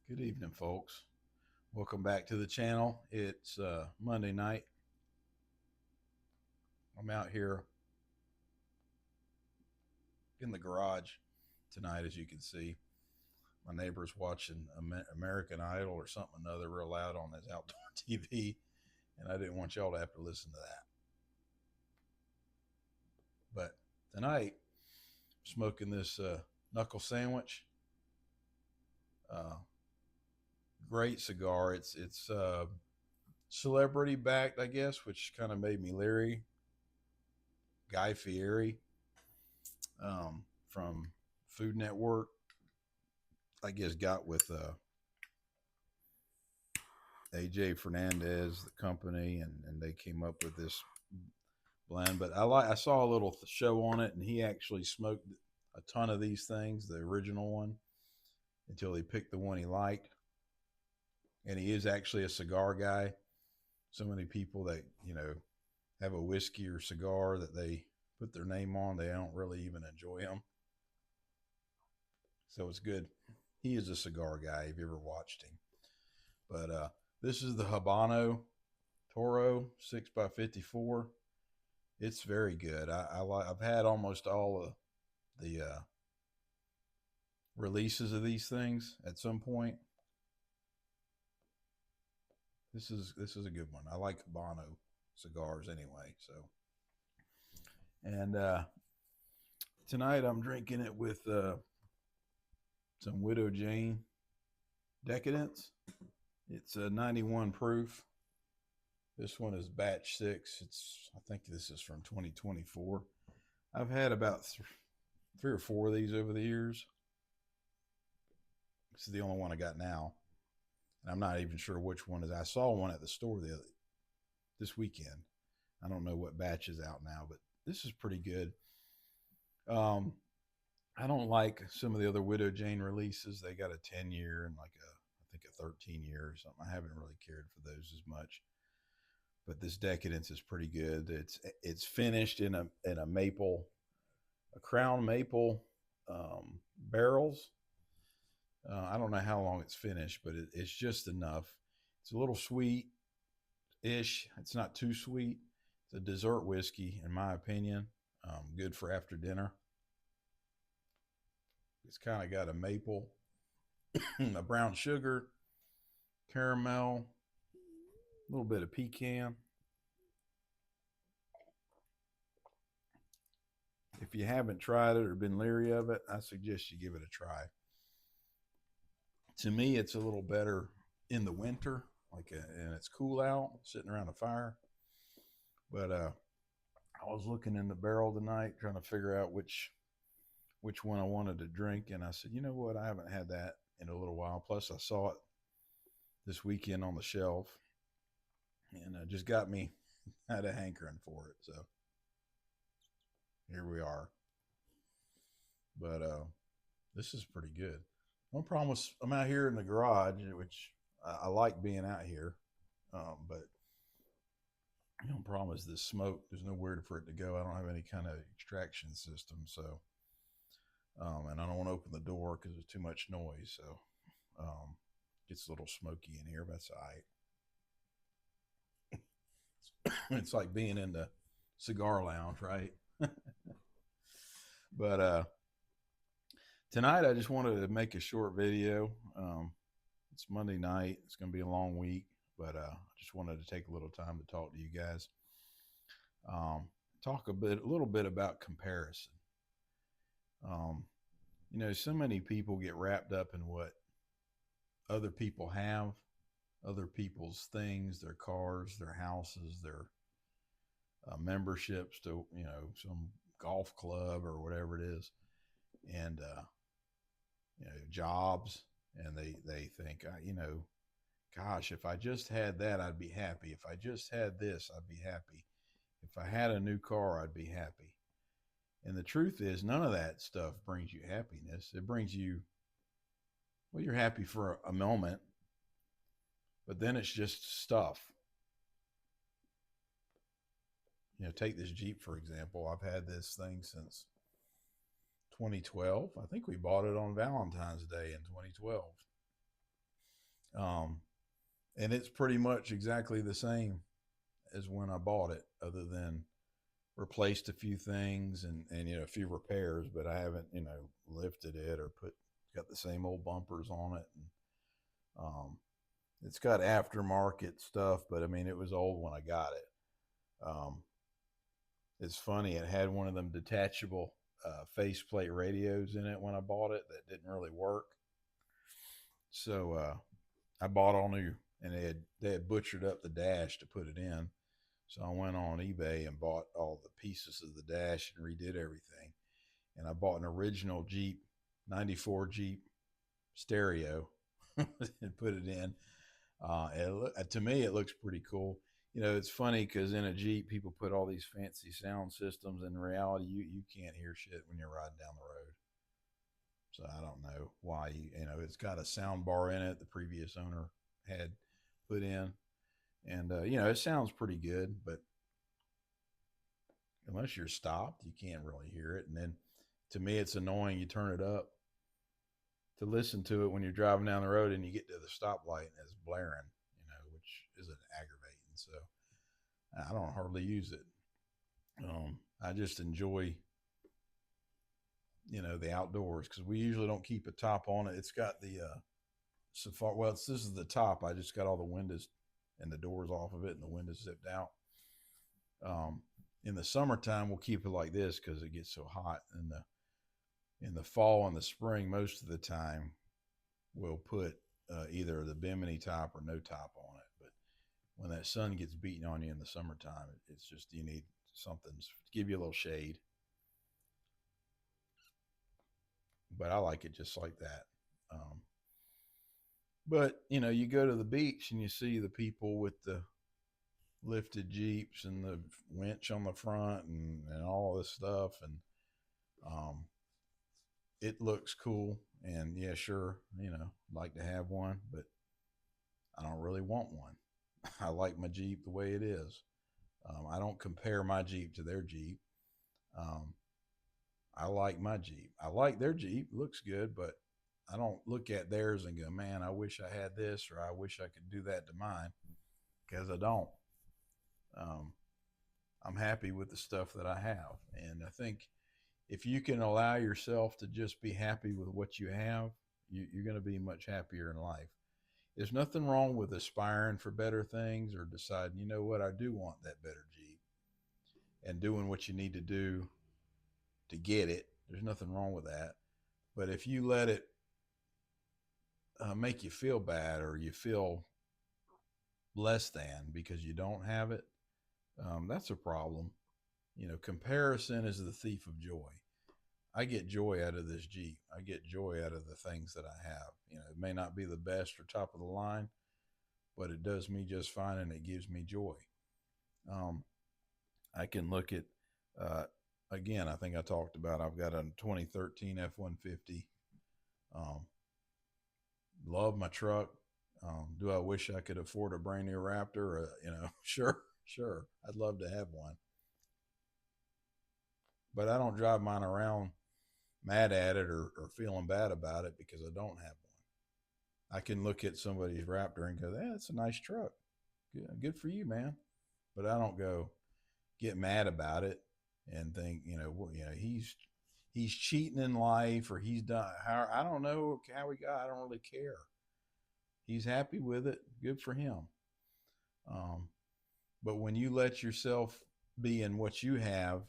Good evening, folks. Welcome back to the channel. It's Monday night. I'm out here in the garage tonight, as you can see. My neighbor's watching American Idol or something or another real loud on his outdoor TV, and I didn't want y'all to have to listen to that. But tonight, I'm smoking this Knuckle sandwich. Uh, Great cigar. It's celebrity backed, I guess, which kind of made me leery. Guy Fieri from Food Network, I guess, got with AJ Fernandez, the company, and they came up with this blend. But I saw a little show on it, and he actually smoked a ton of these things, the original one, until he picked the one he liked. And he is actually a cigar guy. So many people that have a whiskey or cigar that they put their name on, they don't really even enjoy them. So it's good. He is a cigar guy if you ever watched him. But this is the Habano Toro 6x54. It's very good. I've had almost all of the releases of these things at some point. This is a good one. I like Habano cigars anyway. So, and tonight I'm drinking it with some Widow Jane Decadence. It's a 91 proof. This one is batch 6. I think this is from 2024. I've had about 3 or 4 of these over the years. This is the only one I got now. And I'm not even sure which one is. I saw one at the store this weekend. I don't know what batch is out now, but this is pretty good. I don't like some of the other Widow Jane releases. They got a 10-year and I think a 13-year or something. I haven't really cared for those as much. But this Decadence is pretty good. It's finished in a maple, a crown maple barrels. I don't know how long it's finished, but it's just enough. It's a little sweet ish. It's not too sweet. It's a dessert whiskey, in my opinion. Good for after dinner. It's kind of got a maple, a brown sugar, caramel, a little bit of pecan. If you haven't tried it or been leery of it, I suggest you give it a try. To me, it's a little better in the winter, and it's cool out, sitting around a fire. But I was looking in the barrel tonight, trying to figure out which one I wanted to drink, and I said, you know what, I haven't had that in a little while. Plus, I saw it this weekend on the shelf, and it just got me had a hankering for it. So here we are. But this is pretty good. Don't promise. I'm out here in the garage, which I like being out here, but I don't promise this smoke. There's nowhere for it to go. I don't have any kind of extraction system, so and I don't want to open the door because there's too much noise. So gets a little smoky in here, but that's all right. It's like being in the cigar lounge, right? But tonight I just wanted to make a short video. It's Monday night. It's going to be a long week, but I just wanted to take a little time to talk to you guys. Talk a little bit about comparison. So many people get wrapped up in what other people have, other people's things, their cars, their houses, their memberships to some golf club or whatever it is, and jobs, and they think, gosh, if I just had that, I'd be happy. If I just had this, I'd be happy. If I had a new car, I'd be happy. And the truth is, none of that stuff brings you happiness. It brings you, well, you're happy for a moment, but then it's just stuff. Take this Jeep, for example. I've had this thing since 2012. I think we bought it on Valentine's Day in 2012. Um, and it's pretty much exactly the same as when I bought it, other than replaced a few things and a few repairs, but I haven't lifted it or put got the same old bumpers on it. And um, it's got aftermarket stuff, but I mean it was old when I got it. It's funny, it had one of them detachable faceplate radios in it when I bought it that didn't really work. So I bought all new, and they had butchered up the dash to put it in. So I went on eBay and bought all the pieces of the dash and redid everything. And I bought an original Jeep '94 Jeep stereo and put it in. To me, it looks pretty cool. It's funny because in a Jeep, people put all these fancy sound systems. In reality, you can't hear shit when you're riding down the road. So I don't know why. It's got a sound bar in it the previous owner had put in, and it sounds pretty good. But unless you're stopped, you can't really hear it. And then, to me, it's annoying. You turn it up to listen to it when you're driving down the road, and you get to the stoplight and it's blaring, which isn't aggravating. So I don't hardly use it. I just enjoy, the outdoors because we usually don't keep a top on it. It's got the so far. Well, this is the top. I just got all the windows and the doors off of it, and the windows zipped out. Um, in the summertime, we'll keep it like this because it gets so hot. In the fall and the spring, most of the time, we'll put either the bimini top or no top on it. But when that sun gets beating on you in the summertime, it's just you need something to give you a little shade. But I like it just like that. But you go to the beach and you see the people with the lifted jeeps and the winch on the front and all this stuff, and um, it looks cool. And yeah, sure, like to have one, but I don't really want one. I like my Jeep the way it is. I don't compare my Jeep to their Jeep. Um, I like my Jeep. I like their Jeep. Looks good, but I don't look at theirs and go, man, I wish I had this or I wish I could do that to mine because I don't. Um, I'm happy with the stuff that I have. And I think if you can allow yourself to just be happy with what you have, you're going to be much happier in life. There's nothing wrong with aspiring for better things or deciding, what, I do want that better Jeep and doing what you need to do to get it. There's nothing wrong with that. But if you let it make you feel bad or you feel less than because you don't have it, that's a problem. Comparison is the thief of joy. I get joy out of this Jeep. I get joy out of the things that I have. It may not be the best or top of the line, but it does me just fine and it gives me joy. Um, I can look at, uh, again, I think I talked about, I've got a 2013 F 150. Um, love my truck. Do I wish I could afford a brand new Raptor? Sure, sure. I'd love to have one. But I don't drive mine around mad at it or feeling bad about it because I don't have one. I can look at somebody's Raptor and go, "Yeah, that's a nice truck. Good for you, man." But I don't go get mad about it and think, he's cheating in life or he's done. How I don't know how he got. I don't really care. He's happy with it. Good for him. Um, but when you let yourself be in what you have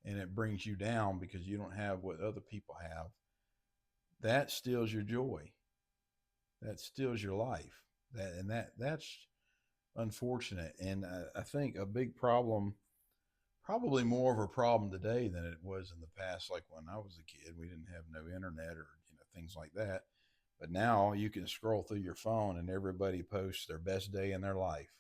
and it brings you down because you don't have what other people have, that steals your joy. That steals your life. That's unfortunate. And I think a big problem, probably more of a problem today than it was in the past. Like when I was a kid, we didn't have no internet or things like that. But now you can scroll through your phone and everybody posts their best day in their life,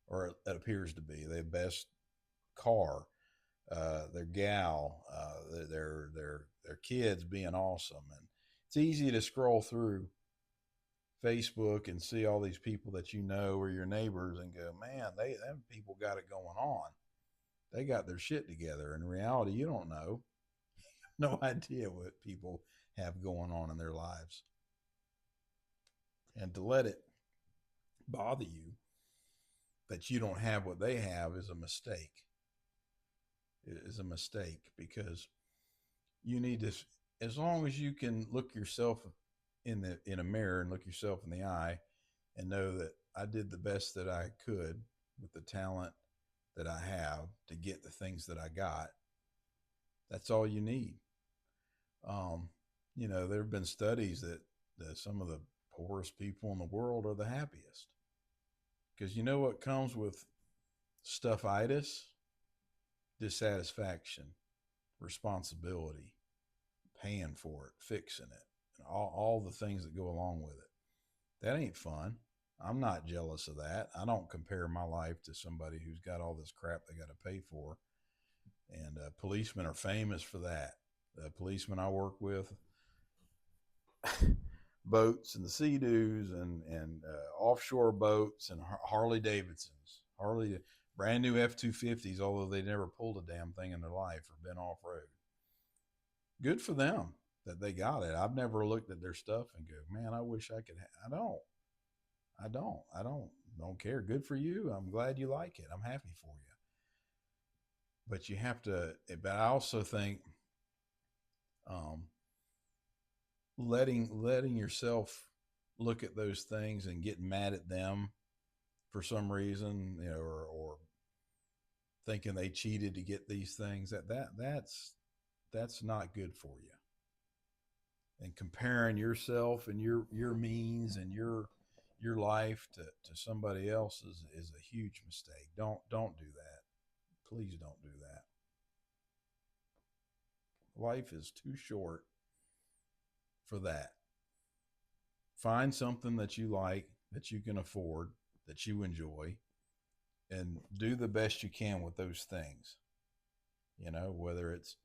or it appears to be their best car, their gal, their kids being awesome, and it's easy to scroll through Facebook and see all these people that or your neighbors and go, man, them people got it going on. They got their shit together. In reality, you don't know, no idea what people have going on in their lives. And to let it bother you that you don't have what they have is a mistake. It is a mistake because you need to, as long as you can look yourself in a mirror and look yourself in the eye and know that I did the best that I could with the talent that I have to get the things that I got. That's all you need. Um, there have been studies that some of the poorest people in the world are the happiest because you know what comes with stuffitis? Dissatisfaction, responsibility, paying for it, fixing it, and all the things that go along with it. That ain't fun. I'm not jealous of that. I don't compare my life to somebody who's got all this crap they got to pay for. And policemen are famous for that. The policemen I work with, boats and the Sea-Doos and offshore boats and Harley Davidsons, brand new F-250s, although they never pulled a damn thing in their life or been off road. Good for them that they got it. I've never looked at their stuff and go, man, I wish I could. I don't care. Good for you. I'm glad you like it. I'm happy for you. But you have to. But I also think um, letting yourself look at those things and get mad at them for some reason, or thinking they cheated to get these things, that's not good for you. And comparing yourself and your means and your life to somebody else's is a huge mistake. Don't do that. Please don't do that. Life is too short for that. Find something that you like, that you can afford, that you enjoy, and do the best you can with those things. Whether it's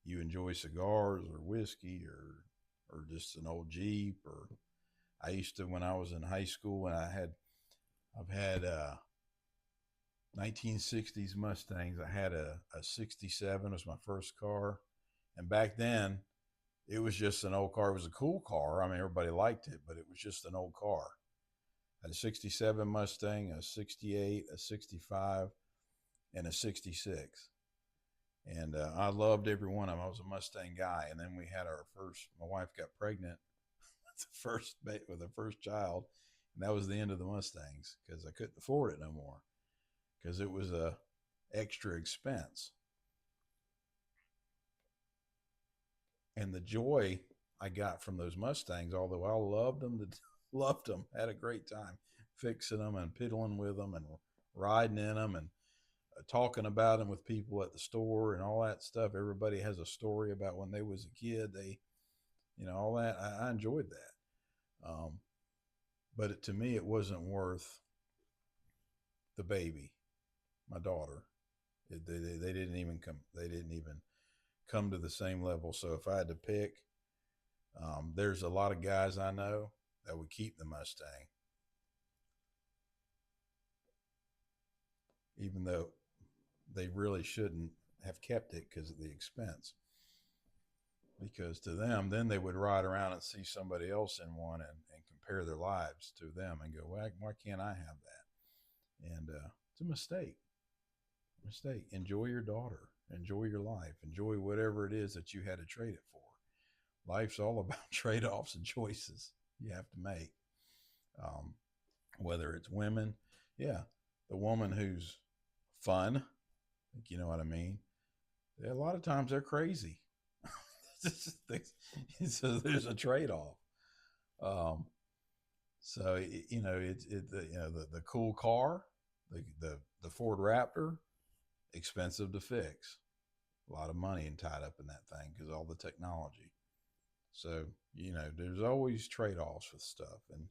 you enjoy cigars or whiskey or just an old Jeep, or I used to, when I was in high school, and I've had 1960s Mustangs. I had a 67 was my first car. And back then it was just an old car. It was a cool car. I mean, everybody liked it, but it was just an old car. I had a 67 Mustang, a 68, a 65, and a 66. And I loved every one of them. I was a Mustang guy. And then we had my wife got pregnant with the first child. And that was the end of the Mustangs because I couldn't afford it no more because it was a extra expense. And the joy I got from those Mustangs, although I loved them, had a great time fixing them and piddling with them and riding in them and talking about them with people at the store and all that stuff. Everybody has a story about when they was a kid. All that. I enjoyed that. But to me, it wasn't worth the baby, my daughter. They didn't even come. They didn't even come to the same level. So if I had to pick, there's a lot of guys I know that would keep the Mustang, even though they really shouldn't have kept it because of the expense. Because to them, then they would ride around and see somebody else in one and compare their lives to them and go, why can't I have that? And it's a mistake. Enjoy your daughter. Enjoy your life. Enjoy whatever it is that you had to trade it for. Life's all about trade-offs and choices you have to make. Whether it's women, yeah, the woman who's fun, you know what I mean? A lot of times they're crazy. So there's a trade-off. Um, so the cool car, the Ford Raptor, expensive to fix. A lot of money tied up in that thing because all the technology. So there's always trade-offs with stuff, and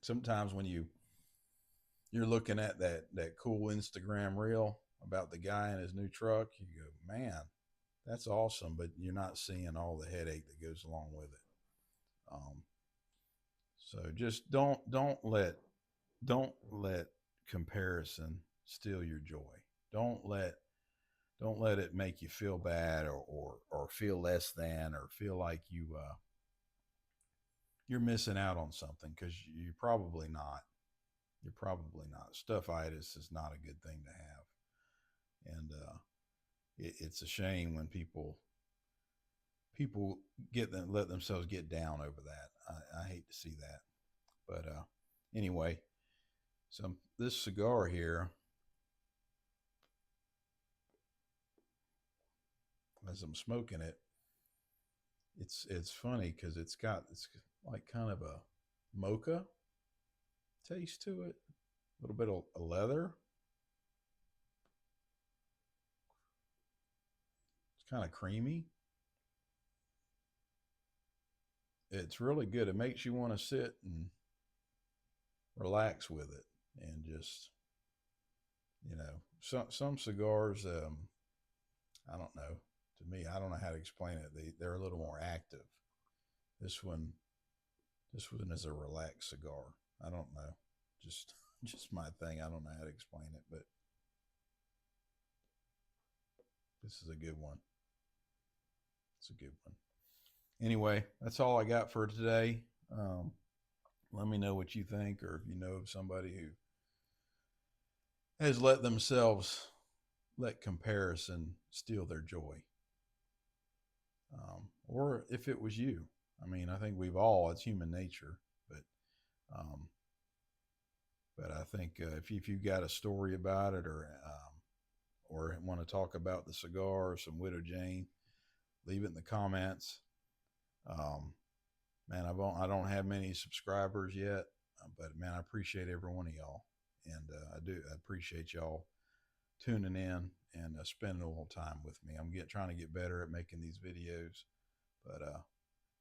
sometimes when you're looking at that cool Instagram reel about the guy in his new truck, you go, man, that's awesome, but you're not seeing all the headache that goes along with it. So just don't let comparison steal your joy. Don't let it make you feel bad or feel less than or feel like you're missing out on something, because you're probably not. You're probably not. Stuffitis is not a good thing to have, and it's a shame when people let themselves get down over that. I hate to see that, but anyway, so this cigar here, as I'm smoking it, it's funny because it's like kind of a mocha taste to it, a little bit of a leather. It's kind of creamy. It's really good. It makes you want to sit and relax with it, and just, some cigars. I don't know. To me, I don't know how to explain it. They're a little more active. This one this one is a relaxed cigar. I don't know. Just just my thing. I don't know how to explain it, but this is a good one. It's a good one. Anyway, that's all I got for today. Let me know what you think, or if you know of somebody who has let comparison steal their joy, or if it was you. I mean, I think we've all, it's human nature, but um, I think if you've got a story about it, or want to talk about the cigar or some Widow Jane, leave it in the comments. Um, Man, I don't have many subscribers yet, but man, I appreciate every one of y'all, and I appreciate y'all tuning in and spending a little time with me. Trying to get better at making these videos, but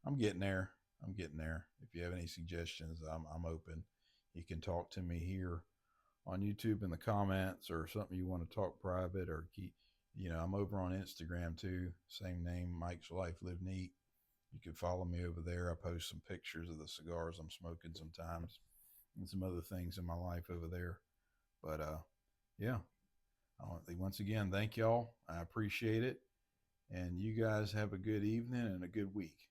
I'm getting there. I'm getting there. If you have any suggestions, I'm open. You can talk to me here on YouTube in the comments, or something you want to talk private, or keep. I'm over on Instagram too. Same name, Mike's Life Live Neat. You can follow me over there. I post some pictures of the cigars I'm smoking sometimes, and some other things in my life over there. But yeah. Once again, thank y'all. I appreciate it. And you guys have a good evening and a good week.